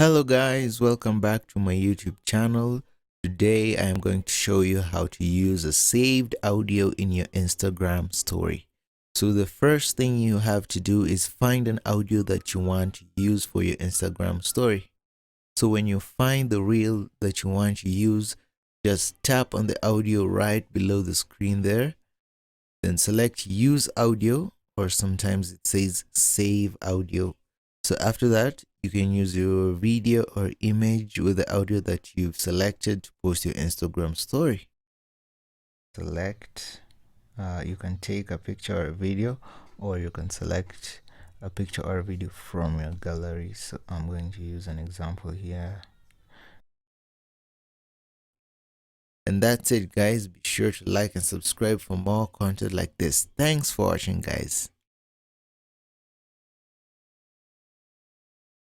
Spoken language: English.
Hello guys, welcome back to my YouTube channel. Today I am going to show you how to use a saved audio in your Instagram story. So the first thing you have to do is find an audio that you want to use for your Instagram story. So when you find the reel that you want to use, just tap on the audio right below the screen there. Then select use audio, or sometimes it says save audio. So after that, you can use your video or image with the audio that you've selected to post your Instagram story. Select, you can take a picture or a video, or you can select a picture or a video from your gallery. So I'm going to use an example here. And that's it guys. Be sure to like and subscribe for more content like this. Thanks for watching guys.